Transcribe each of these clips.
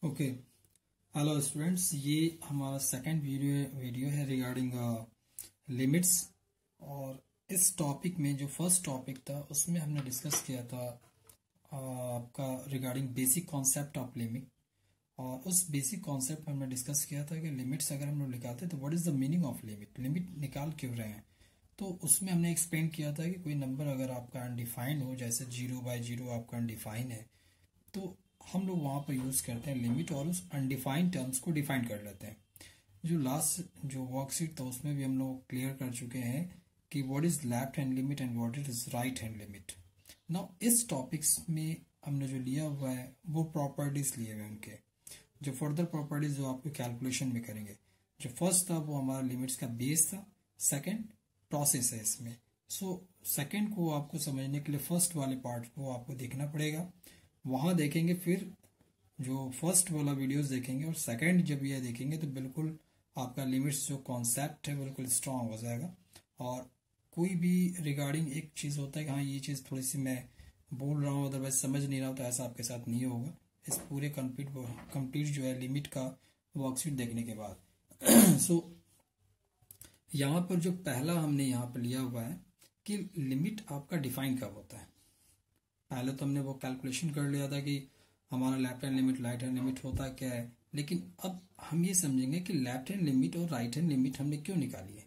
Okay. Hello students, ये हमारा second video है रिगार्डिंग लिमिट्स। और इस टॉपिक में जो फर्स्ट टॉपिक था उसमें हमने डिस्कस किया था आपका regarding basic concept of limit. और उस बेसिक कॉन्सेप्ट में हमने डिस्कस किया था कि लिमिट्स अगर हम लोग निकालते हैं तो what is the meaning of limit, limit निकाल क्यों रहे हैं। तो उसमें हमने एक्सप्लेन किया था कि कोई नंबर अगर आपका अनडिफाइंड हो, जैसे 0/0 आपका अनडिफाइन है, तो हम लोग वहां पर यूज करते हैं लिमिट और उस अनडिफाइंड टर्म्स को डिफाइन कर लेते हैं। जो लास्ट जो वर्कशीट था उसमें भी हम लोग क्लियर कर चुके हैं कि what is left hand limit and what is right hand limit. Now इस टॉपिक्स में हमने जो लिया हुआ है वो प्रॉपर्टीज लिए हुए उनके जो फर्दर प्रॉपर्टीज जो आपको कैलकुलेशन में करेंगे। जो फर्स्ट था वो हमारा लिमिट्स का बेस था, सेकंड प्रोसेस है इसमें। सो सेकंड को आपको समझने के लिए फर्स्ट वाले पार्ट को आपको देखना पड़ेगा, वहां देखेंगे, फिर जो फर्स्ट वाला वीडियोस देखेंगे और सेकंड जब ये देखेंगे तो बिल्कुल आपका लिमिट्स जो कॉन्सेप्ट है बिल्कुल स्ट्रांग हो जाएगा। और कोई भी रिगार्डिंग एक चीज होता है कि हाँ ये चीज थोड़ी सी मैं बोल रहा हूँ अदरवाइज समझ नहीं रहा हूँ, तो ऐसा आपके साथ नहीं होगा इस पूरे कंप्लीट जो है लिमिट का वर्कशीट देखने के बाद। सो यहाँ पर जो पहला हमने यहाँ पर लिया हुआ है कि लिमिट आपका डिफाइन कब होता है। पहले तो हमने वो कैलकुलेशन कर लिया था कि हमारा left hand limit right hand limit होता क्या है, लेकिन अब हम ये समझेंगे कि लेफ्ट हैंड लिमिट और राइट हैंड लिमिट हमने क्यों निकाली है।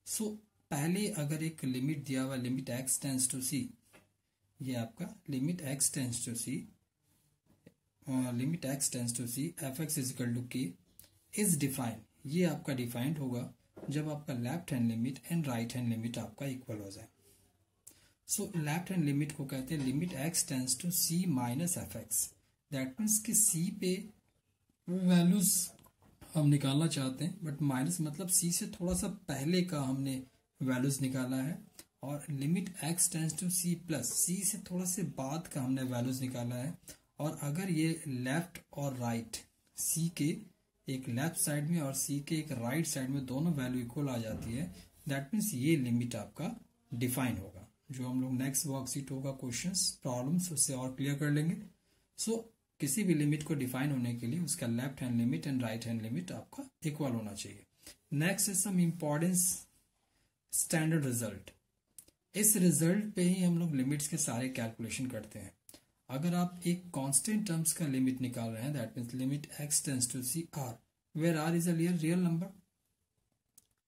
सो पहले अगर एक लिमिट दिया हुआ limit x tends to C, ये आपका limit x tends to C, limit x tends to C F X is equal to K is defined. ये आपका डिफाइंड होगा जब आपका left hand limit and right hand limit आपका इक्वल हो जाए। सो लेफ्ट हैंड लिमिट को कहते हैं limit x tends to C minus F X. That means कि सी पे वैल्यूज हम निकालना चाहते हैं, बट माइनस मतलब सी से थोड़ा सा पहले का हमने वैल्यूज निकाला है, और limit x tends to c plus c से थोड़ा से बाद का हमने वैल्यूज निकाला है। और अगर ये लेफ्ट और राइट सी के एक लेफ्ट साइड में और सी के एक राइट साइड में दोनों वैल्यू इक्वल आ जाती है, दैट मीन्स ये लिमिट आपका डिफाइन होगा। जो हम लोग नेक्स्ट वर्कशीट होगा क्वेश्चंस प्रॉब्लम्स उससे और क्लियर कर लेंगे। सो किसी भी लिमिट को डिफाइन होने के लिए उसका left hand limit and right hand limit आपका इक्वल होना चाहिए। Next is some importance standard result. इस रिजल्ट पे ही हम लोग लिमिट्स के सारे कैलकुलेशन करते हैं। अगर आप एक कांस्टेंट टर्म्स का लिमिट निकाल रहे हैं, that means limit x tends to C R, where R is a real number.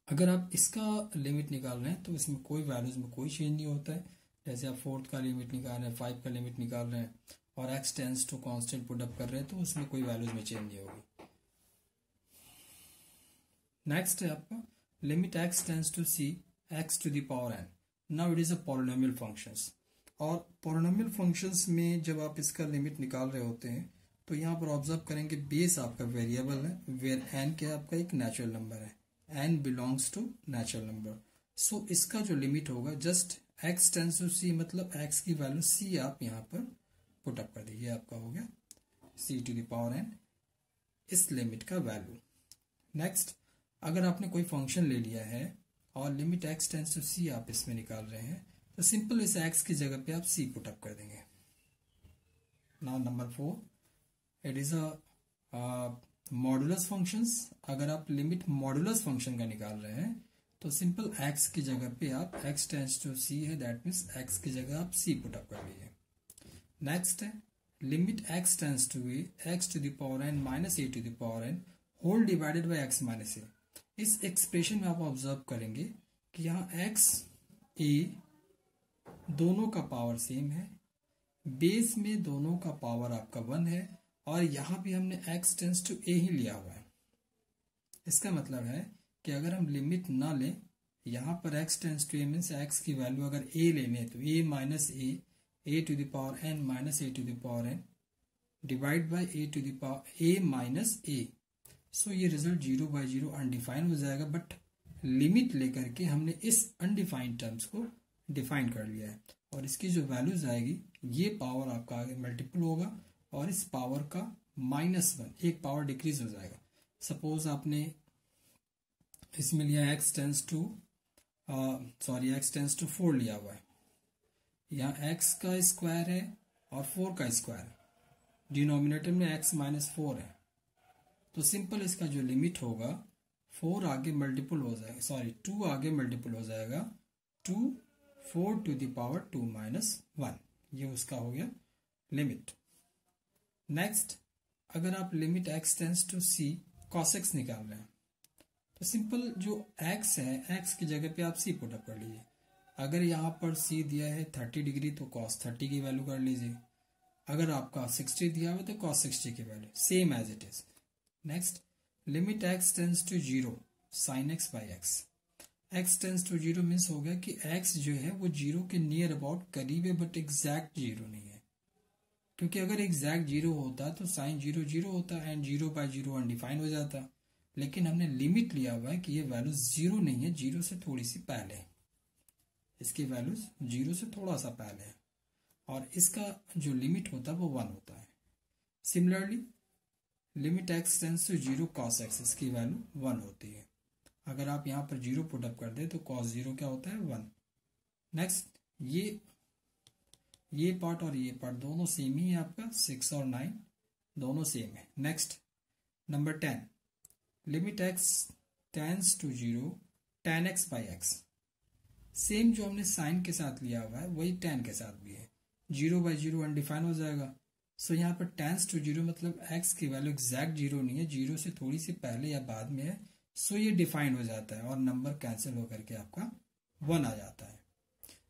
अगर आप इसका लिमिट निकाल रहे हैं तो इसमें कोई वैल्यूज में कोई चेंज नहीं होता है। जैसे आप 4 का लिमिट निकाल रहे हैं, 5 का लिमिट निकाल रहे हैं और X tends to constant put up कर रहे हैं, तो उसमें कोई वैल्यूज में चेंज नहीं होगी। नेक्स्ट है आपका limit x tends to C X to the power N. Now it is a polynomial functions. और पॉलिनोमियल फंक्शंस में जब आप इसका लिमिट निकाल रहे होते हैं तो यहाँ पर ऑब्जर्व करेंगे बेस आपका वेरिएबल है, वेयर एन क्या आपका एक नेचुरल नंबर है, n belongs to natural number. So इसका जो लिमिट होगा just x tends to c, मतलब x की वैल्यू c आप यहाँ पर पुट अप कर दीजिए, आपका हो गया c to the power n इस लिमिट का वैल्यू। नेक्स्ट, अगर आपने कोई फंक्शन ले लिया है और limit x tends to c आप इसमें निकाल रहे हैं, तो सिंपल इस x की जगह पे आप c पुट अप कर देंगे। Now number 4, it is a modulus functions. अगर आप लिमिट मॉडुलस फंक्शन का निकाल रहे हैं तो सिंपल x की जगह पे आप x टेंस टू c है, दैट मीन्स x की जगह आप c पुट अप कर लीजिए। नेक्स्ट है limit x tends to a x to the power n minus a to the power n whole divided by x minus a। इस expression में आप ऑब्जर्व करेंगे कि यहाँ x a दोनों का पावर सेम है, बेस में दोनों का पावर आपका 1 है, और यहां भी हमने x टेंस टू a ही लिया हुआ है। इसका मतलब है कि अगर हम लिमिट ना लें, यहां पर x tends to a means x की वैल्यू अगर a लेने तो a minus a to the power n minus a to the power n divide by a to the power a minus a। So ये result 0/0 undefined हो जाएगा, but limit लेकर के हमने इस अनडिफाइंड टर्म्स को डिफाइन कर लिया है, और इसकी जो वैल्यूज आएगी ये पावर आपका आगे मल्टीपल होगा और इस पावर का -1 एक पावर डिक्रीज हो जाएगा। सपोज आपने इसमें लिया x tends to x tends to 4 लिया हुआ है, यहाँ x का स्क्वायर है और 4 का स्क्वायर, डिनोमिनेटर में x माइनस 4 है, तो सिंपल इसका जो लिमिट होगा 4 आगे मल्टीपल हो जाएगा, सॉरी 2 आगे मल्टीपल हो जाएगा, 2 4 टू द पावर 2 माइनस 1, ये उसका हो गया लिमिट। नेक्स्ट, अगर आप limit x tends to c cos x निकाल रहे हैं तो सिंपल जो x है, x की जगह पे आप c पुट अप कर लीजिए। अगर यहाँ पर c दिया है 30 डिग्री तो cos 30 की वैल्यू कर लीजिए, अगर आपका 60 दिया हुआ तो cos 60 की वैल्यू, same as it is. Next, limit x tends to 0 sin x by x, x tends to 0 means हो गया कि x जो है वो 0 के नियर अबाउट करीब है, बट एग्जैक्ट 0 नहीं है, क्योंकि अगर एग्जैक्ट 0 होता तो साइन 0 0 होता एंड 0 बाई 0 अनडिफाइंड हो जाता, लेकिन हमने लिमिट लिया हुआ है कि ये वैल्यू 0 नहीं है, 0 से थोड़ी सी पहले है, इसकी वैल्यूज 0 से थोड़ा सा पहले है, और इसका जो लिमिट होता है वो 1 होता है। Similarly limit x tends to 0 cos x, इसकी वैल्यू 1 होती है। अगर आप यहाँ पर 0 पुट अप कर दे तो cos 0 क्या होता है 1। नेक्स्ट, ये पार्ट और ये पार्ट दोनों सेम ही है, आपका 6 और 9 दोनों सेम है। Next number 10, limit x tends to 0 tan x by x, same जो हमने साइन के साथ लिया हुआ है वही tan के साथ भी है, 0 बाई 0 अनडिफाइन हो जाएगा। सो यहाँ पर टेंस टू 0 मतलब x की वैल्यू एग्जैक्ट 0 नहीं है, 0 से थोड़ी सी पहले या बाद में है, सो ये डिफाइंड हो जाता है और नंबर कैंसिल होकर के आपका 1 आ जाता है।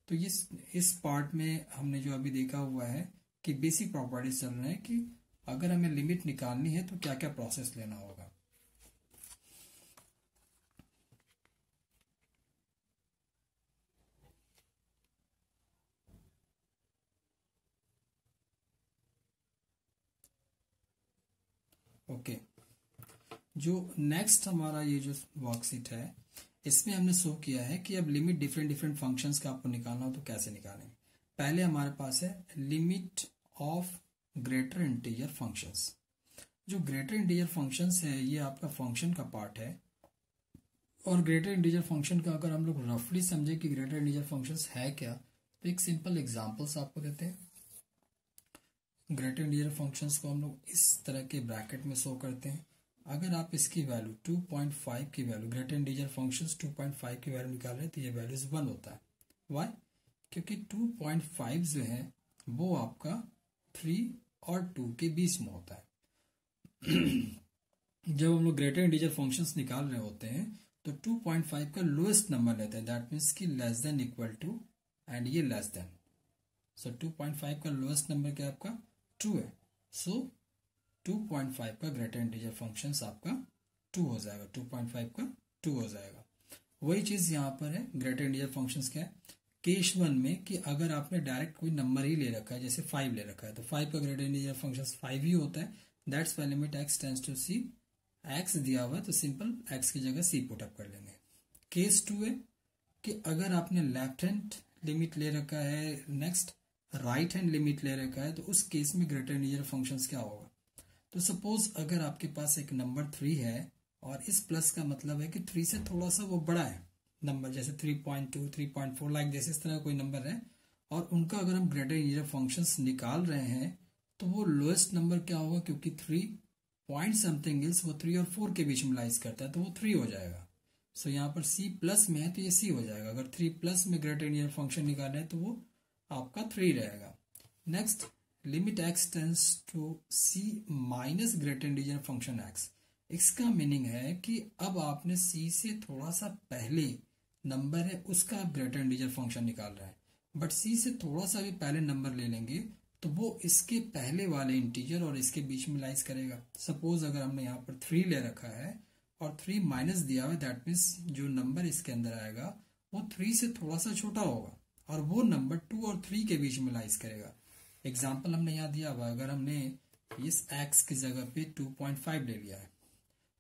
तो इस पार्ट में हमने जो अभी देखा हुआ है कि बेसिक प्रॉपर्टीज चल रहे हैं कि अगर हमें लिमिट निकालनी है तो क्या क्या प्रोसेस लेना होगा। ओके, जो नेक्स्ट हमारा ये जो वर्कशीट है इसमें हमने शो किया है कि अब लिमिट डिफरेंट डिफरेंट फंक्शंस का आपको निकालना हो तो कैसे निकालें। पहले हमारे पास है limit of greater integer functions. जो ग्रेटर इंटीजर फंक्शंस है ये आपका फंक्शन का पार्ट है, और ग्रेटर इंटीजर फंक्शन का अगर हम लोग रफली समझे कि ग्रेटर इंटीजर फंक्शंस है क्या, तो एक सिंपल एग्जांपल्स आपको देते हैं। ग्रेटर इंटीजर फंक्शंस को हम लोग इस तरह के ब्रैकेट में शो करते हैं। अगर आप इसकी वैल्यू 2.5 की वैल्यू, ग्रेटर इंटीजर फंक्शंस 2.5 की वैल्यू निकाल रहे हैं तो ये वैल्यू 1 होता है। वाई? क्योंकि 2.5 जो है वो आपका 3 और 2 के बीच में होता है। जब हम लोग ग्रेटर इंटीजर फंक्शंस निकाल रहे होते हैं तो 2.5 का लोएस्ट नंबर लेते हैं, दैट मीन्स कि less than equal to and ये लेस देन। सो 2.5 का लोएस्ट नंबर क्या आपका 2 है, सो 2.5 का ग्रेटर इंटीजर फंक्शंस आपका 2 हो जाएगा, 2.5 का 2 हो जाएगा। वही चीज यहाँ पर है, ग्रेटर इंटीजर फंक्शंस क्या है केस 1 में कि अगर आपने डायरेक्ट कोई नंबर ही ले रखा है, जैसे 5 ले रखा है, तो 5 का ग्रेटर इंटीजर फंक्शंस 5 ही होता है। That's why limit x tends to c, x दिया हुआ है तो सिंपल x की जगह c पुट अप कर लेंगे। केस 2 है कि अगर आपने लेफ्ट हैंड लिमिट ले रखा है, नेक्स्ट राइट हैंड लिमिट ले रखा है, तो उस केस में ग्रेटर इंटीजर फंक्शंस क्या होगा। तो सपोज अगर आपके पास एक नंबर 3 है और इस प्लस का मतलब है कि 3 से थोड़ा सा वो बड़ा है नंबर, जैसे 3.2 3.4 लाइक जैसे इस तरह कोई नंबर है, और उनका अगर हम ग्रेटर इंटीजर फंक्शंस निकाल रहे हैं तो वो लोएस्ट नंबर क्या होगा, क्योंकि 3 पॉइंट समथिंग इल्स वो 3 और 4 के बीच में लाइज करता है तो वो 3 हो जाएगा। सो यहाँ पर c प्लस में है तो ये c हो जाएगा। अगर 3 प्लस में ग्रेटर इंटीजर फंक्शन निकाले हैं तो वो आपका 3 रहेगा। Next, limit x tends to c minus greater integer function x, इसका मीनिंग है कि अब आपने c से थोड़ा सा पहले नंबर है उसका आप ग्रेटर इंटीजर फंक्शन निकाल रहे हैं, बट c से थोड़ा सा भी पहले नंबर ले लेंगे तो वो इसके पहले वाले इंटीजर और इसके बीच में लाइज करेगा। सपोज अगर हमने यहाँ पर 3 ले रखा है और 3 माइनस दिया हुआ है, दैट मीन्स जो नंबर इसके अंदर आएगा वो 3 से थोड़ा सा छोटा होगा और वो नंबर 2 और 3 के बीच में लाइज करेगा। एग्जाम्पल हमने यहाँ दिया हुआ, अगर हमने इस x की जगह पे 2.5 ले लिया है,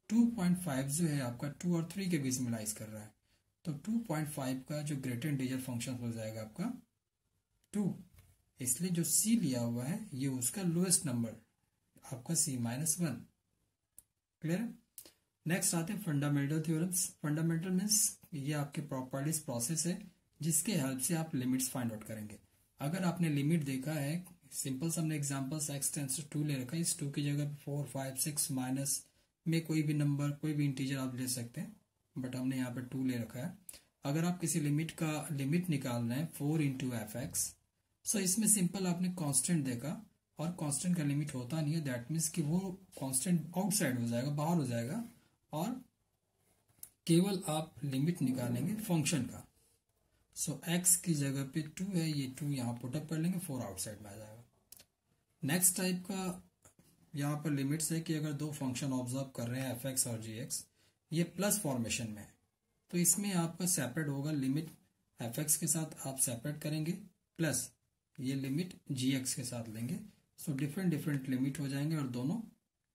2.5 जो है आपका 2 और 3 के बीच में लाइज कर रहा है, तो 2.5 का जो ग्रेटर इंटीजर फंक्शन हो जाएगा आपका 2, इसलिए जो c लिया हुआ है ये उसका लोएस्ट नंबर आपका c माइनस 1। क्लियर है? नेक्स्ट आते हैं फंडामेंटल थ्योरम्स। फंडामेंटल मीन्स ये आपके प्रॉपर्टीज प्रोसेस है जिसके हेल्प से आप लिमिट्स फाइंड आउट करेंगे। अगर आपने लिमिट देखा है सिंपल से हमने एग्जांपल्स x टेंस टू 2 ले रखा है। इस 2 की जगह पे 4, 5, 6 माइनस में कोई भी नंबर, कोई भी इंटीजर आप ले सकते हैं, बट हमने यहाँ पे 2 ले रखा है। अगर आप किसी लिमिट का लिमिट निकाल रहे हैं 4 इंटू एफ एक्स, सो इसमें सिंपल आपने कांस्टेंट देखा, और कांस्टेंट का लिमिट होता नहीं है, दैट मीन्स कि वो कांस्टेंट आउटसाइड हो जाएगा, बाहर हो जाएगा, और केवल आप लिमिट निकालेंगे फंक्शन का। सो x की जगह पे 2 है, ये 2 यहाँ पुटअप कर लेंगे, 4 आउटसाइड में आ जाएगा। नेक्स्ट टाइप का यहाँ पर लिमिट्स है कि अगर दो फंक्शन ऑब्जर्व कर रहे हैं f(x) और g(x), ये प्लस फॉर्मेशन में है, तो इसमें आपका सेपरेट होगा, लिमिट f(x) के साथ आप सेपरेट करेंगे, प्लस ये लिमिट g(x) के साथ लेंगे। सो डिफरेंट डिफरेंट लिमिट हो जाएंगे और दोनों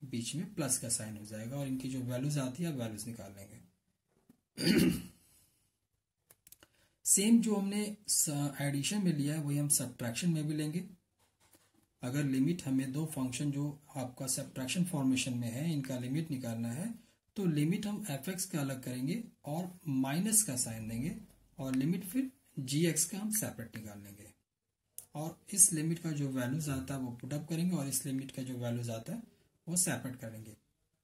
बीच में प्लस का साइन हो जाएगा, और इनकी जो वैल्यूज आती है वैल्यूज निकाल लेंगे। सेम जो हमने एडिशन में लिया है वही हम सब्ट्रैक्शन में भी लेंगे। अगर लिमिट हमें दो फंक्शन जो आपका सब्ट्रैक्शन फॉर्मेशन में है, इनका लिमिट निकालना है, तो लिमिट हम f(x) का अलग करेंगे और माइनस का साइन देंगे, और लिमिट फिर g(x) का हम सेपरेट निकाल लेंगे, और इस लिमिट का जो वैल्यूज आता है वो पुटअप करेंगे, और इस लिमिट का जो वैल्यूज आता है वो सेपरेट करेंगे।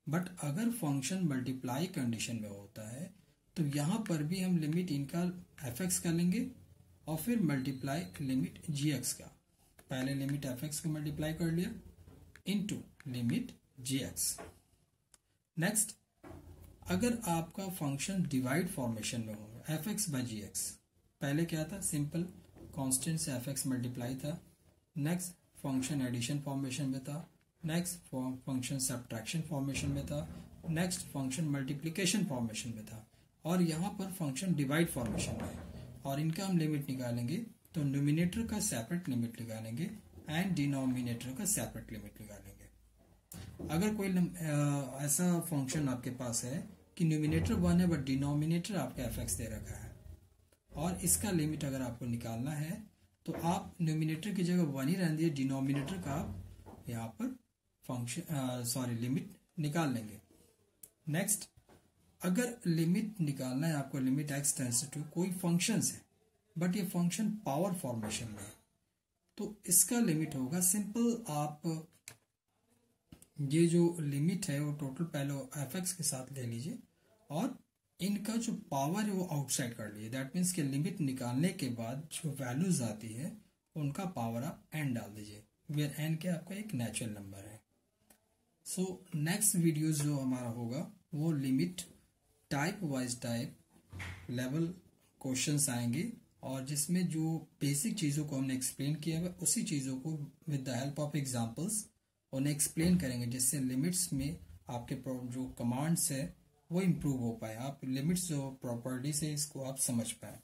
बट अगर फंक्शन मल्टीप्लाई कंडीशन में होता है तो यहाँ पर भी हम लिमिट इनका f(x) का लेंगे और फिर मल्टीप्लाई लिमिट g(x) का। पहले लिमिट f(x) को मल्टीप्लाई कर लिया इनटू लिमिट g(x). नेक्स्ट, अगर आपका फंक्शन डिवाइड फॉर्मेशन में हो f(x) बाय g(x), पहले क्या था, सिंपल कांस्टेंट से f(x) मल्टीप्लाई था। नेक्स्ट फंक्शन एडिशन फॉर्मेशन में था। नेक्स्ट फंक्शन सब्ट्रैक्शन फॉर्मेशन में था। नेक्स्ट फंक्शन मल्टीप्लिकेशन फॉर्मेशन में था, और यहाँ पर फंक्शन डिवाइड फॉर्मेशन में है, और इनका हम लिमिट निकालेंगे तो न्यूमिनेटर का सेपरेट लिमिट निकालेंगे एंड डिनोमिनेटर का सेपरेट लिमिट निकालेंगे। अगर कोई ऐसा फंक्शन आपके पास है कि न्यूमिनेटर 1 है बट डिनोमिनेटर आपका f(x) दे रखा है, और इसका लिमिट अगर आपको निकालना है तो आप न्यूमिनेटर की जगह 1 ही रहने दिए, डिनोमिनेटर का आप यहाँ पर फंक्शन लिमिट निकाल लेंगे। नेक्स्ट, अगर लिमिट निकालना है आपको, लिमिट x टेंस टू कोई फंक्शन है बट ये फंक्शन पावर फॉर्मेशन में है, तो इसका लिमिट होगा सिंपल, आप ये जो लिमिट है वो टोटल पहले f(x) के साथ ले लीजिए, और इनका जो पावर है वो आउटसाइड कर लीजिए। दैट मीन्स कि लिमिट निकालने के बाद जो वैल्यूज आती है उनका पावर आप n डाल दीजिए, वेयर n के आपका एक नेचुरल नंबर है। सो नेक्स्ट वीडियो जो हमारा होगा वो limit type wise type level questions आएंगे, और जिसमें जो बेसिक चीज़ों को हमने एक्सप्लेन किया है उसी चीज़ों को with the help of examples उन्हें एक्सप्लेन करेंगे, जिससे लिमिट्स में आपके जो कमांड्स है वो इम्प्रूव हो पाए, आप लिमिट्स जो प्रॉपर्टीज है इसको आप समझ पाए।